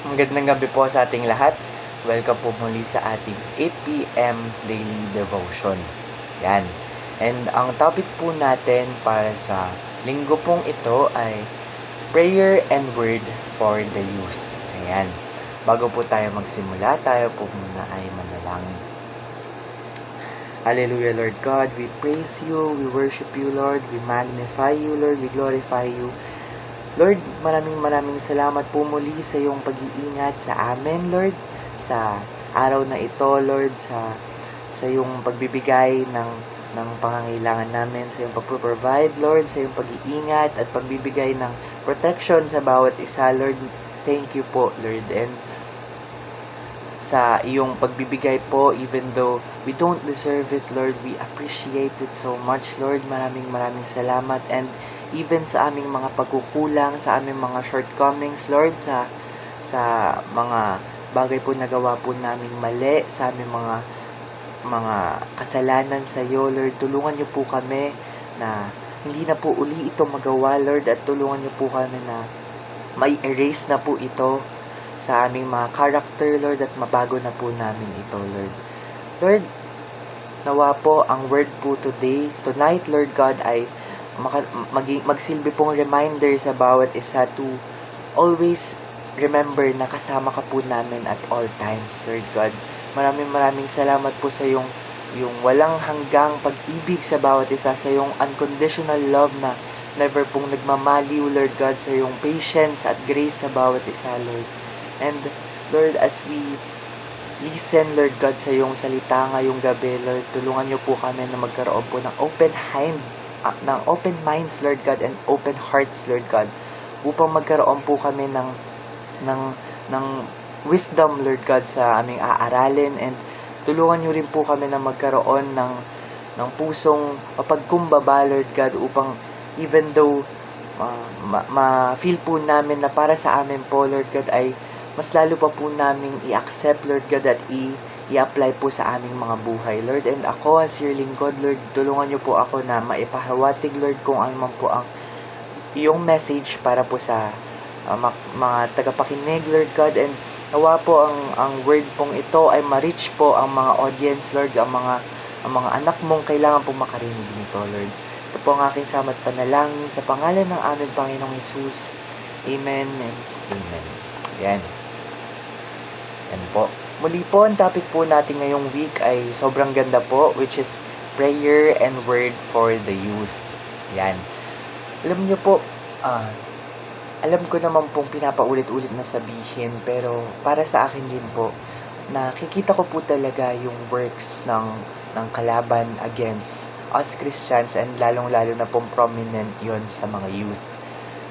Magandang gabi po sa ating lahat. Welcome po muli sa ating 8 p.m. Daily Devotion. Yan. And ang topic po natin para sa linggo pong ito ay Prayer and Word for the Youth. Ayan. Bago po tayo magsimula, tayo po muna ay manalangin. Hallelujah, Lord God. We praise you, we worship you, Lord. We magnify you, Lord. We glorify you. Lord, maraming salamat po muli sa iyong pag-iingat sa amin, Lord. Sa araw na ito, Lord, sa iyong pagbibigay ng pangangailangan namin, sa iyong pag-provide, Lord, sa iyong pag-iingat at pagbibigay ng protection sa bawat isa, Lord. Thank you po, Lord. And sa iyong pagbibigay po, even though we don't deserve it, Lord, we appreciate it so much, Lord. Maraming salamat. And even sa aming mga pagkukulang, sa aming mga shortcomings, Lord, sa mga bagay po nagawa po naming mali, sa aming mga kasalanan sa iyo, Lord, tulungan niyo po kami na hindi na po uli ito magawa, Lord, at tulungan niyo po kami na may erase na po ito sa aming mga character, Lord, at mabago na po namin ito, Lord. Lord, nawa po ang word po tonight, Lord God, ay magsilbi pong reminder sa bawat isa to always remember na kasama ka po namin at all times, Lord God. Maraming salamat po sa yung walang hanggang pag-ibig sa bawat isa, sa yung unconditional love na never pong nagmamaliw, Lord God, sa yung patience at grace sa bawat isa, Lord. And Lord, as we listen, Lord God, sa yung salita ngayong gabi, Lord, tulungan niyo po kami na magkaroon po ng open minds, Lord God, and open hearts, Lord God, upang magkaroon po kami ng wisdom, Lord God, sa aming aaralin, and tulungan niyo rin po kami na magkaroon ng pusong mapagkumbaba, Lord God, upang even though ma-feel po namin na para sa amin po, Lord God, ay mas lalo pa po naming i-accept, Lord God, at i-apply po sa aming mga buhay, Lord. And ako, as your lingkod, Lord, tulungan niyo po ako na maipahawatig, Lord, kung ano man po ang iyong message para po sa mga tagapakinig, Lord God. And nawa po ang word pong ito ay ma-reach po ang mga audience, Lord, ang mga anak mong kailangan po makarinig nito, Lord. Ito po ang aking samat panalangin sa pangalan ng aming Panginoong Jesus. Amen and amen. Yan. Yan po. Muli po, ang topic po natin ngayong week ay sobrang ganda po, which is prayer and word for the youth. Yan. Alam niyo po, alam ko naman pong pinapaulit-ulit na sabihin, pero para sa akin din po, nakikita ko po talaga yung works ng kalaban against us Christians, and lalong-lalo na pong prominent yon sa mga youth.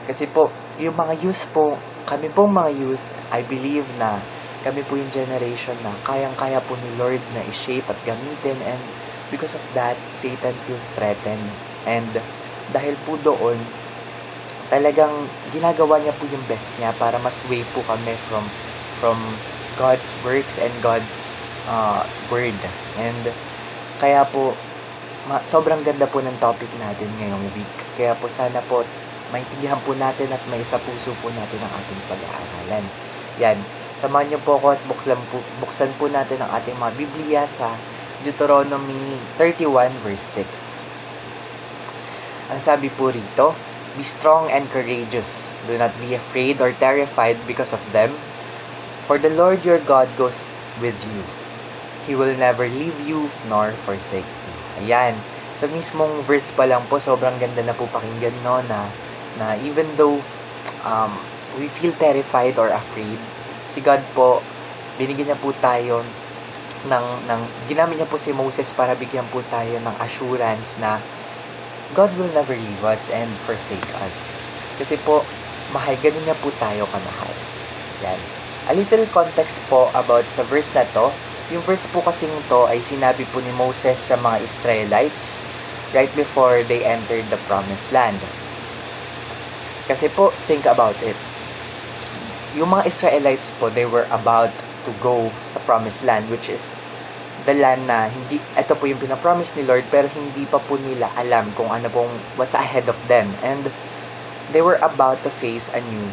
Kasi po, yung mga youth po, kami pong mga youth, I believe na kami po yung generation na kayang-kaya po ni Lord na i-shape at gamitin, and because of that, Satan feels threatened. And dahil po doon, talagang ginagawa niya po yung best niya para masway po kami from God's works and God's word. And kaya po, sobrang ganda po ng topic natin ngayong week. Kaya po sana po, maintindihan po natin at may sa puso po natin ang ating pag-aaralan. Yan. Samahan niyo po ako at buksan po natin ang ating mga Biblia sa Deuteronomy 31 verse 6. Ang sabi po rito, "Be strong and courageous. Do not be afraid or terrified because of them. For the Lord your God goes with you. He will never leave you nor forsake you." Ayan. Sa mismong verse pa lang po, sobrang ganda na po pakinggan, no, na even though we feel terrified or afraid, si God po, binigyan niya po tayo ginamit niya po si Moses para bigyan po tayo ng assurance na God will never leave us and forsake us. Kasi po, ganun niya po tayo kamahal. Yan. A little context po about sa verse na to. Yung verse po kasing to ay sinabi po ni Moses sa mga Israelites right before they entered the promised land. Kasi po, think about it. Yung mga Israelites po, they were about to go sa promised land, which is the land na ito po yung pinapromise ni Lord, pero hindi pa po nila alam kung ano pong what's ahead of them. And they were about to face a new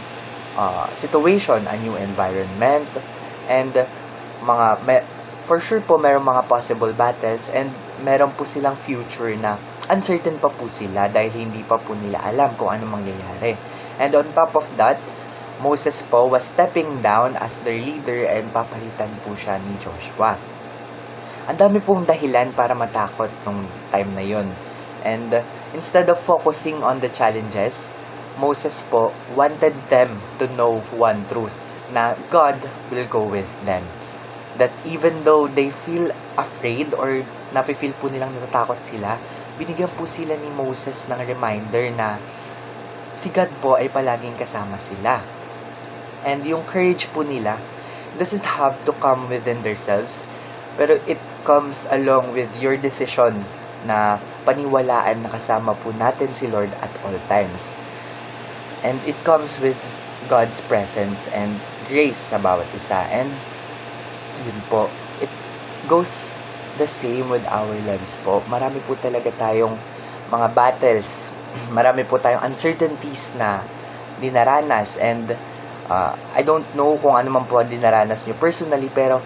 situation, a new environment, and for sure po merong mga possible battles, and meron po silang future na uncertain pa po sila dahil hindi pa po nila alam kung ano mangyayari. And on top of that, Moses po was stepping down as their leader and papalitan po siya ni Joshua. Ang dami pong dahilan para matakot nung time na yun. And instead of focusing on the challenges, Moses po wanted them to know one truth, na God will go with them. That even though they feel afraid or nafe-feel po nilang natatakot sila, binigyan po sila ni Moses ng reminder na si God po ay palaging kasama sila. And yung courage po nila doesn't have to come within themselves, pero it comes along with your decision na paniwalaan na kasama po natin si Lord at all times. And it comes with God's presence and grace sa bawat isa. And yun po, it goes the same with our lives po. Marami po talaga tayong mga battles. Marami po tayong uncertainties na dinaranas. And I don't know kung ano man po ang dinaranas nyo personally, pero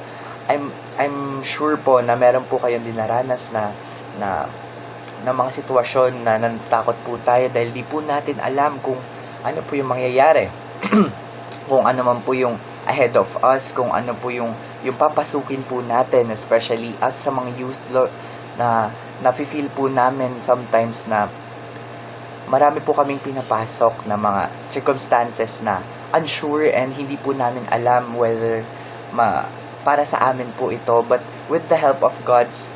I'm sure po na meron po kayong dinaranas na mga sitwasyon na natatakot po tayo dahil di po natin alam kung ano po yung mangyayari. Kung ano man po yung ahead of us, kung ano po yung papasukin po natin, especially as sa mga youth na nafe-feel po namin sometimes na marami po kaming pinapasok na mga circumstances na unsure and hindi po namin alam whether para sa amin po ito, but with the help of God's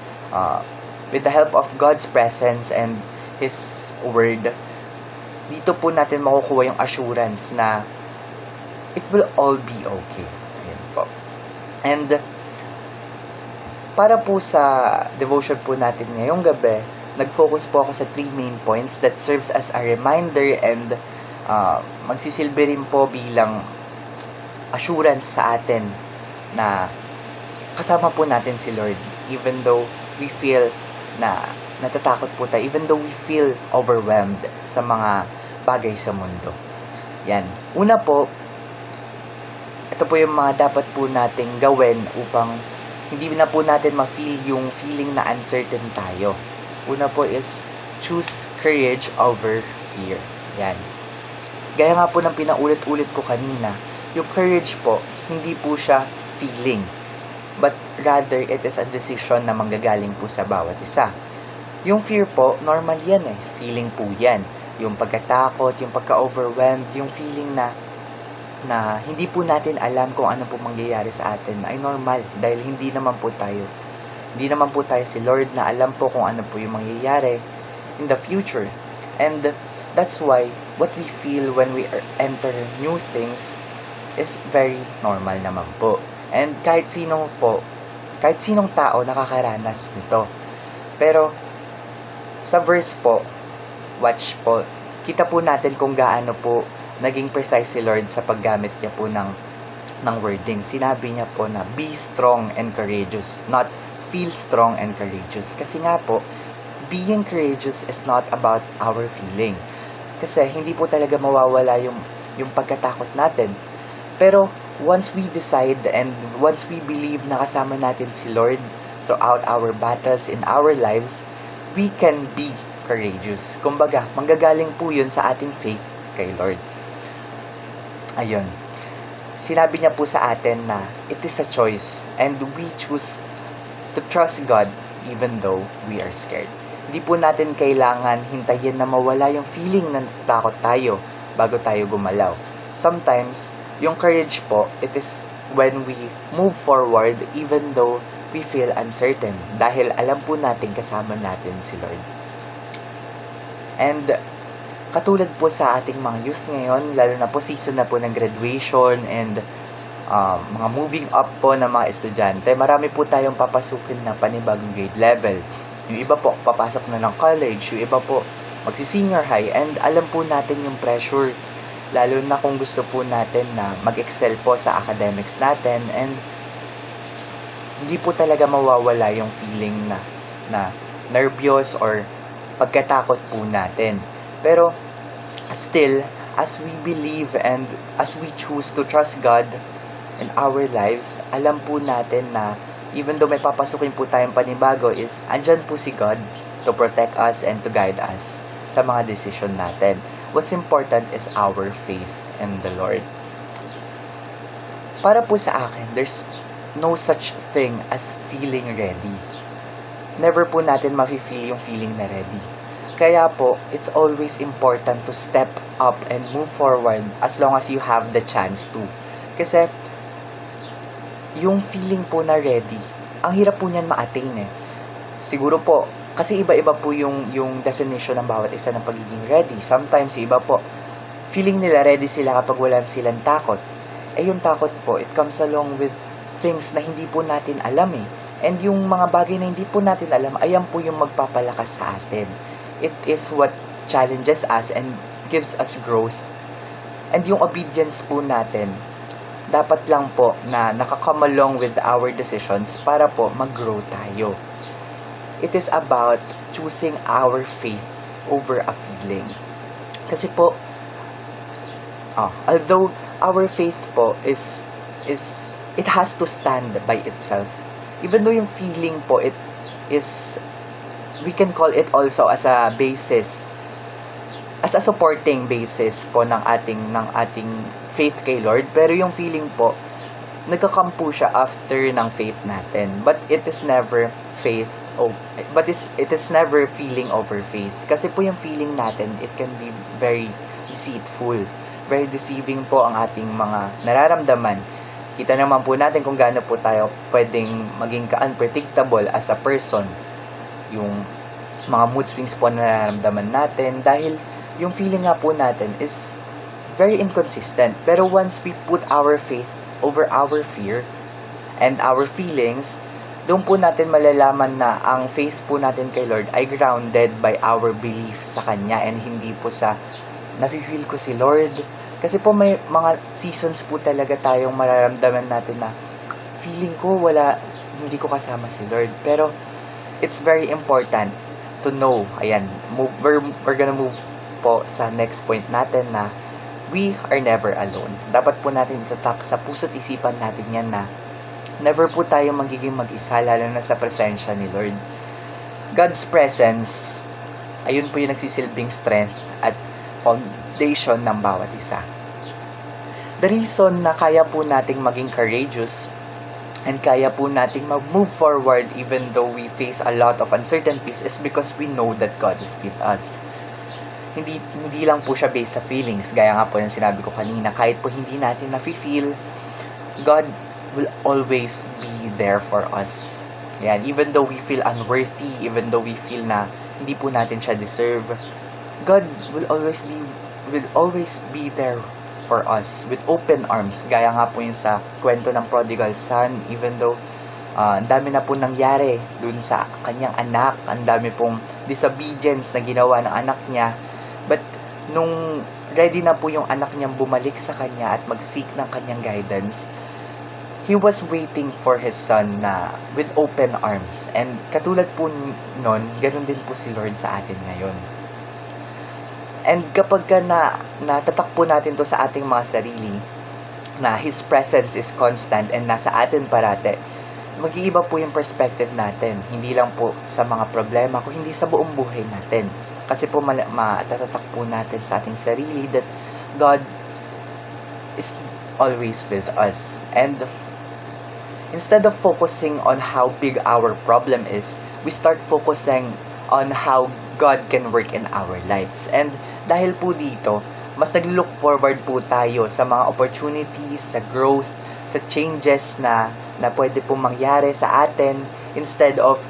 presence and His Word, dito po natin makukuha yung assurance na it will all be okay. Ayan po. And para po sa devotion po natin ngayong gabi, nag-focus po ako sa 3 main points that serves as a reminder and magsisilbi rin po bilang assurance sa atin na kasama po natin si Lord even though we feel na natatakot po tayo, even though we feel overwhelmed sa mga bagay sa mundo. Yan. Una po, ito po yung mga dapat po nating gawin upang hindi na po natin ma-feel yung feeling na uncertain tayo. Una po is choose courage over fear. Yan. Gaya nga po ng pinaulit-ulit ko kanina, yung courage po, hindi po siya feeling, but rather it is a decision na manggagaling po sa bawat isa. Yung fear po, normal yan eh. Feeling po yan. Yung pagkatakot, yung pagka-overwhelmed, yung feeling na hindi po natin alam kung ano po mangyayari sa atin ay normal dahil hindi naman po tayo si Lord na alam po kung ano po yung mangyayari in the future. And that's why what we feel when we enter new things is very normal naman po. And kahit sinong tao nakakaranas nito. Pero sa verse po, watch po, kita po natin kung gaano po naging precise si Lord sa paggamit niya po ng wording. Sinabi niya po na be strong and courageous, not feel strong and courageous. Kasi nga po, being courageous is not about our feeling. Kasi hindi po talaga mawawala yung pagkatakot natin. Pero once we decide and once we believe na kasama natin si Lord throughout our battles in our lives, we can be courageous. Kumbaga, manggagaling po yun sa ating faith kay Lord. Ayun. Sinabi niya po sa atin na it is a choice and we choose to trust God even though we are scared. Hindi po natin kailangan hintayin na mawala yung feeling na natatakot tayo bago tayo gumalaw. Sometimes, yung courage po, it is when we move forward even though we feel uncertain dahil alam po natin kasama natin si Lord. And katulad po sa ating mga youth ngayon, lalo na po season na po ng graduation and mga moving up po ng mga estudyante, marami po tayong papasukin na panibagong grade level. Yung iba po, papasok na ng college, yung iba po, magsi-senior high, and alam po natin yung pressure, lalo na kung gusto po natin na mag-excel po sa academics natin, and hindi po talaga mawawala yung feeling na nervyos or pagkatakot po natin. Pero still, as we believe and as we choose to trust God in our lives, alam po natin na even though may papasukin po tayong panibago is, andyan po si God to protect us and to guide us sa mga decision natin. What's important is our faith in the Lord. Para po sa akin, there's no such thing as feeling ready. Never po natin mafe-feel yung feeling na ready. Kaya po, it's always important to step up and move forward as long as you have the chance to. Kasi, yung feeling po na ready, ang hirap po niyan ma-attain eh. Siguro po, kasi iba-iba po yung definition ng bawat isa ng pagiging ready. Sometimes, iba po, feeling nila ready sila kapag wala silang takot. Eh yung takot po, it comes along with things na hindi po natin alam eh. And yung mga bagay na hindi po natin alam, ayan po yung magpapalakas sa atin. It is what challenges us and gives us growth. And yung obedience po natin, dapat lang po na nakakome along with our decisions para po mag-grow tayo. It is about choosing our faith over a feeling. Kasi po, although our faith po is it has to stand by itself. Even though yung feeling po, it is, we can call it also as a basis, as a supporting basis po ng ating faith kay Lord. Pero yung feeling po, nagka-come po siya after ng faith natin. But it is never faith, it is never feeling over faith. Kasi po yung feeling natin, it can be very deceitful. Very deceiving po ang ating mga nararamdaman. Kita naman po natin kung gaano po tayo pwedeng maging ka-unpredictable as a person. Yung mga mood swings po na nararamdaman natin dahil yung feeling nga po natin is very inconsistent. Pero once we put our faith over our fear and our feelings, doon po natin malalaman na ang faith po natin kay Lord ay grounded by our belief sa Kanya and hindi po sa nafe-feel ko si Lord. Kasi po may mga seasons po talaga tayong mararamdaman natin na feeling ko hindi ko kasama si Lord. Pero it's very important to know, we're gonna move po sa next point natin na we are never alone. Dapat po natin itatak sa puso't isipan natin yan na never po tayo magiging mag-isa lalo na sa presensya ni Lord. God's presence, ayun po yung nagsisilbing strength at foundation ng bawat isa. The reason na kaya po nating maging courageous and kaya po nating mag-move forward even though we face a lot of uncertainties is because we know that God is with us. Hindi lang po siya based sa feelings. Gaya nga po yung sinabi ko kanina, kahit po hindi natin na-feel, God will always be there for us. Yan, even though we feel unworthy, even though we feel na hindi po natin siya deserve, God will always be there for us with open arms. Gaya nga po yung sa kwento ng prodigal son, even though ang dami na po nangyari dun sa kanyang anak, ang dami pong disobedience na ginawa ng anak niya, but nung ready na po yung anak niyang bumalik sa kanya at mag-seek ng kanyang guidance, he was waiting for his son na with open arms. And katulad po nun, ganun din po si Lord sa atin ngayon. And kapag natatak po natin to sa ating mga sarili, na His presence is constant and nasa atin parate, mag-iiba po yung perspective natin. Hindi lang po sa mga problema, kung hindi sa buong buhay natin. Kasi po matatatak po natin sa ating sarili that God is always with us. And instead of focusing on how big our problem is, we start focusing on how God can work in our lives. And dahil po dito, mas nag-look forward po tayo sa mga opportunities, sa growth, sa changes na pwede po mangyari sa atin instead of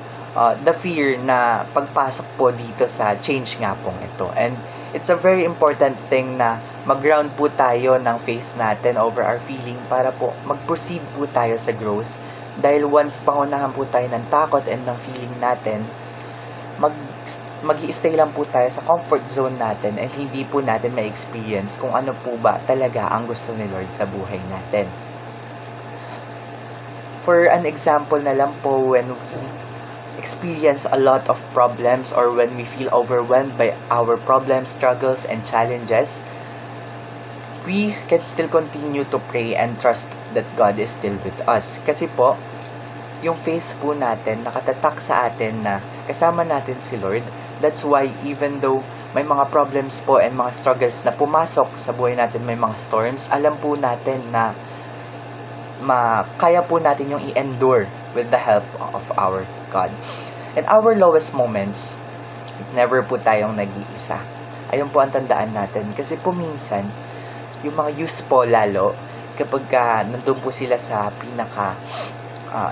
the fear na pagpasok po dito sa change nga pong ito. And it's a very important thing na mag-ground po tayo ng faith natin over our feeling para po mag-proceed po tayo sa growth. Dahil once pangunahan po tayo ng takot and ng feeling natin, mag-i-stay lang po tayo sa comfort zone natin and hindi po natin ma-experience kung ano po ba talaga ang gusto ni Lord sa buhay natin. For an example na lang po, when we experience a lot of problems or when we feel overwhelmed by our problems, struggles, and challenges, we can still continue to pray and trust that God is still with us. Kasi po, yung faith po natin, nakatatak sa atin na kasama natin si Lord. That's why even though may mga problems po and mga struggles na pumasok sa buhay natin, may mga storms, alam po natin na kaya po natin yung i-endure with the help of our God. In our lowest moments, never po tayong nag-iisa. Ayun po ang tandaan natin. Kasi po minsan, yung mga youth po lalo, kapag nandun po sila sa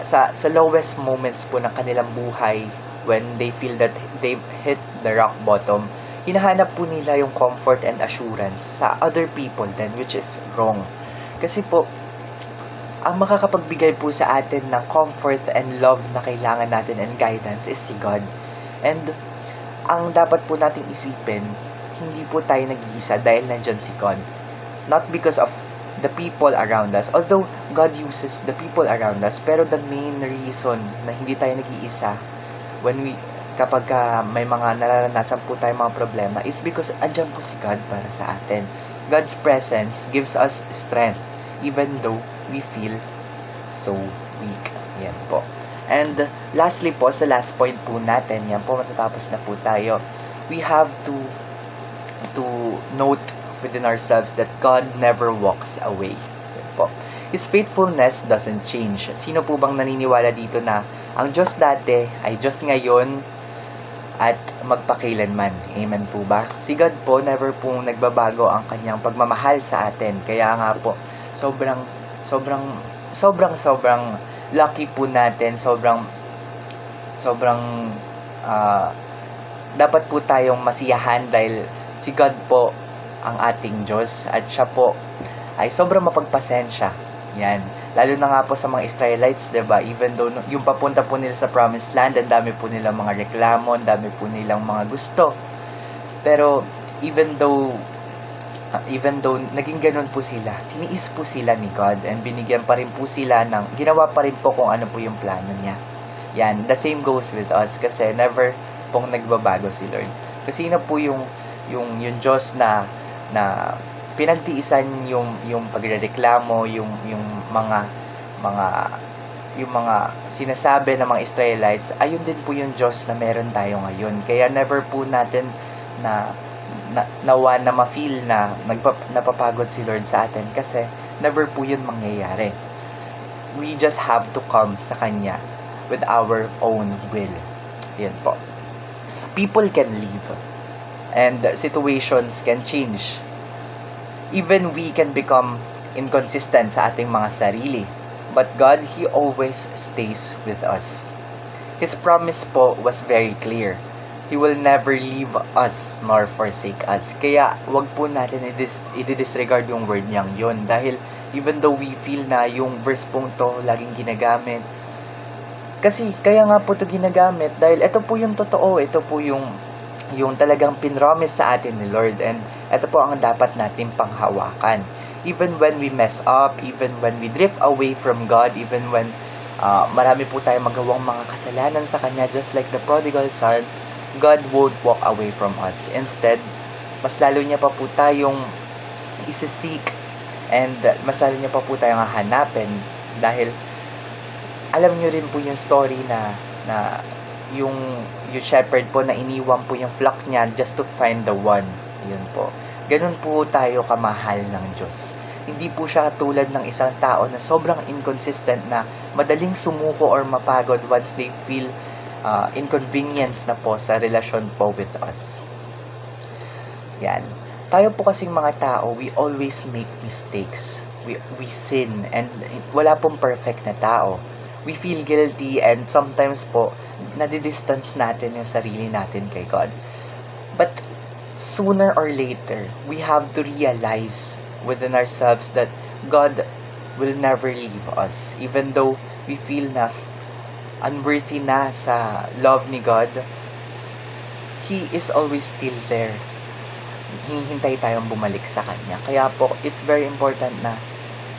sa lowest moments po ng kanilang buhay, when they feel that they've hit the rock bottom, hinahanap po nila yung comfort and assurance sa other people then, which is wrong. Kasi po, ang makakapagbigay po sa atin ng comfort and love na kailangan natin and guidance is si God. And ang dapat po nating isipin, hindi po tayo nag-iisa dahil nandyan si God. Not because of the people around us. Although God uses the people around us, pero the main reason na hindi tayo nag-iisa kapag may mga nararanasan po tayo mga problema is because andyan po si God para sa atin. God's presence gives us strength even though we feel so weak. Yan po. And lastly po, sa last point po natin, yan po, matatapos na po tayo. We have to note within ourselves that God never walks away. Yan po. His faithfulness doesn't change. Sino po bang naniniwala dito na ang Diyos dati ay Diyos ngayon at magpakailanman? Amen po ba? Si God po, never pong nagbabago ang kanyang pagmamahal sa atin. Kaya nga po, sobrang lucky po natin, dapat po tayong masiyahan dahil si God po ang ating Diyos at siya po ay sobrang mapagpasensya. Yan. Lalo na nga po sa mga Israelites, 'di ba? Even though yung papunta po nila sa Promised Land, ang dami po nilang mga reklamo, ang dami po nilang mga gusto. Pero even though naging ganun po sila, tiniis po sila ni God and binigyan pa rin po sila ginawa pa rin po kung ano po yung plano niya. Yan, the same goes with us kasi never pong nagbabago si Lord. Kasi yun po yung Diyos na pinagtiisan yung pagrereklamo, yung mga sinasabi ng mga Israelites, ayun din po yung Diyos na meron tayo ngayon. Kaya never po natin nawa na ma-feel na napapagod si Lord sa atin kasi never po yun mangyayari. We just have to come sa Kanya with our own will. Yan po. People can leave and situations can change. Even we can become inconsistent sa ating mga sarili. But God, He always stays with us. His promise po was very clear. He will never leave us nor forsake us. Kaya wag po natin i-disregard yung word niyang yun. Dahil even though we feel na yung verse pong to laging ginagamit, kasi kaya nga po ito ginagamit dahil ito po yung totoo, ito po yung talagang pinromise sa atin ni Lord, and ito po ang dapat natin panghawakan. Even when we mess up, even when we drift away from God, even when marami po tayong magawang mga kasalanan sa Kanya, just like the prodigal son, God won't walk away from us. Instead, mas lalo niya pa po tayong isisik and mas lalo niya pa po tayong hahanapin dahil alam niyo rin po yung story na yung shepherd po na iniwan po yung flock niya just to find the one. Yun po. Ganun po tayo kamahal ng Diyos. Hindi po siya tulad ng isang tao na sobrang inconsistent na madaling sumuko or mapagod once they feel inconvenience na po sa relasyon po with us. Yan. Tayo po kasing mga tao, we always make mistakes. We sin and wala pong perfect na tao. We feel guilty and sometimes po nadidistance natin yung sarili natin kay God. But sooner or later, we have to realize within ourselves that God will never leave us. Even though we feel na unworthy na sa love ni God, He is always still there. Hinihintay tayong bumalik sa Kanya. Kaya po, it's very important na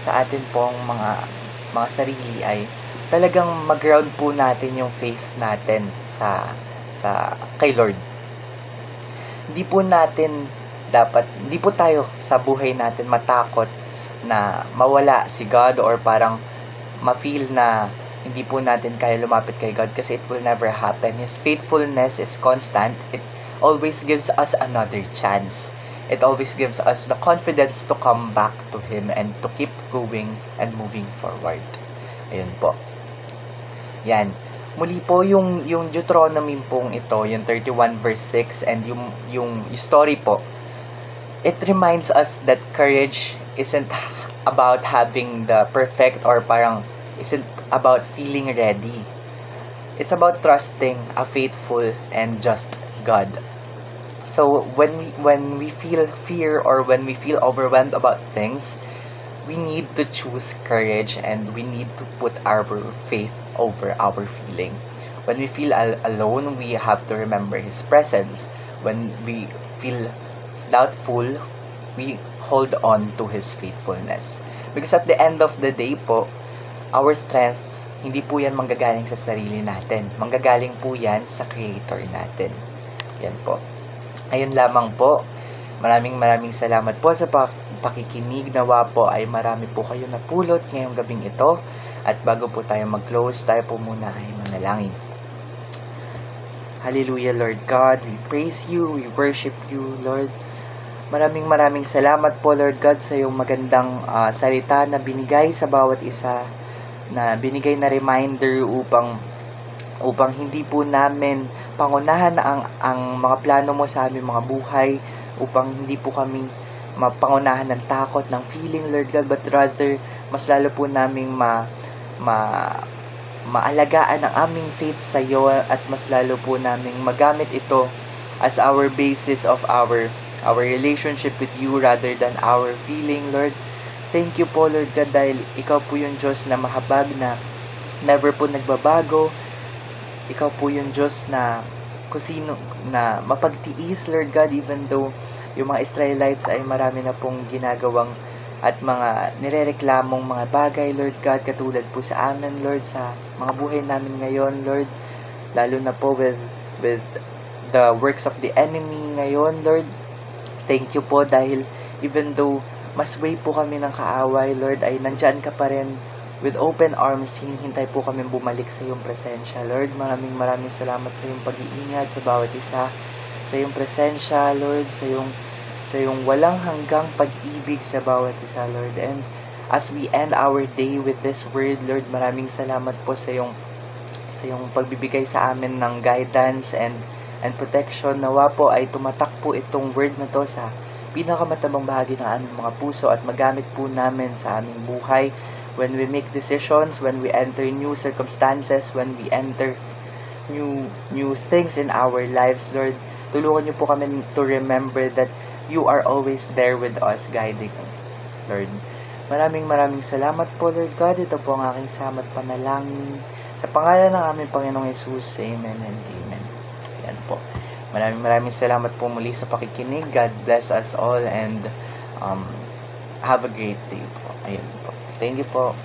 sa atin pong mga sarili ay talagang mag-ground po natin yung faith natin sa kay Lord. Hindi po natin dapat hindi po tayo sa buhay natin matakot na mawala si God or parang ma-feel na hindi po natin kaya lumapit kay God, kasi it will never happen. His faithfulness is constant. It always gives us another chance. It always gives us the confidence to come back to Him and to keep going and moving forward. Ayun po. Yan. Muli po yung Deuteronomy pong ito, yung 31 verse 6 and yung story po. It reminds us that courage isn't about having the perfect or parang isn't about feeling ready. It's about trusting a faithful and just God. So when we feel fear or when we feel overwhelmed about things, we need to choose courage and we need to put our faith over our feeling. When we feel alone, we have to remember His presence. When we feel doubtful, we hold on to His faithfulness. Because at the end of the day po, our strength, hindi po yan manggagaling sa sarili natin. Manggagaling po yan sa Creator natin. Yan po. Ayun lamang po. Maraming salamat po sa pakikinig. Nawa po ay marami po kayo napulot ngayong gabing ito. At bago po tayo mag-close, tayo po muna ay manalangin. Hallelujah, Lord God. We praise You. We worship You, Lord. Maraming salamat po, Lord God, sa iyong magandang salita na binigay sa bawat isa, na binigay na reminder upang hindi po namin pangunahan ang mga plano mo sa aming mga buhay, upang hindi po kami mapangunahan ng takot, ng feeling, Lord God, but rather mas lalo po naming maalagaan ang aming faith sa iyo, at mas lalo po naming magamit ito as our basis of our relationship with you rather than our feeling, Lord. Thank you po, Lord God, dahil Ikaw po yung Diyos na mahabag, na never po nagbabago. Ikaw po yung Diyos na kusino na mapagtiis, Lord God, even though yung mga Israelites ay marami na pong ginagawang at mga nirereklamong mga bagay, Lord God, katulad po sa amin, Lord, sa mga buhay namin ngayon, Lord, lalo na po with the works of the enemy ngayon, Lord. Thank you po dahil even though masway po kami ng kaaway, Lord, ay nandyan ka pa rin with open arms. Hinihintay po kami bumalik sa iyong presensya, Lord. Maraming salamat sa iyong pag-iingat sa bawat isa, sa iyong presensya, Lord, sa iyong walang hanggang pag-ibig sa bawat isa, Lord. And as we end our day with this word, Lord, maraming salamat po sa iyong pagbibigay sa amin ng guidance and protection. Nawa po ay tumatak po itong word na to sa pinakamatabang bahagi ng aming mga puso at magamit po namin sa aming buhay when we make decisions, when we enter new circumstances, when we enter new things in our lives, Lord. Tulungan niyo po kami to remember that you are always there with us, guiding, Lord. Maraming salamat po, Lord God. Ito po ang aking samat panalangin sa pangalan ng aming Panginoong Yesus. Amen and amen. Yan po. Maraming salamat po muli sa pakikinig. God bless us all and have a great day po. Ayun po. Thank you po.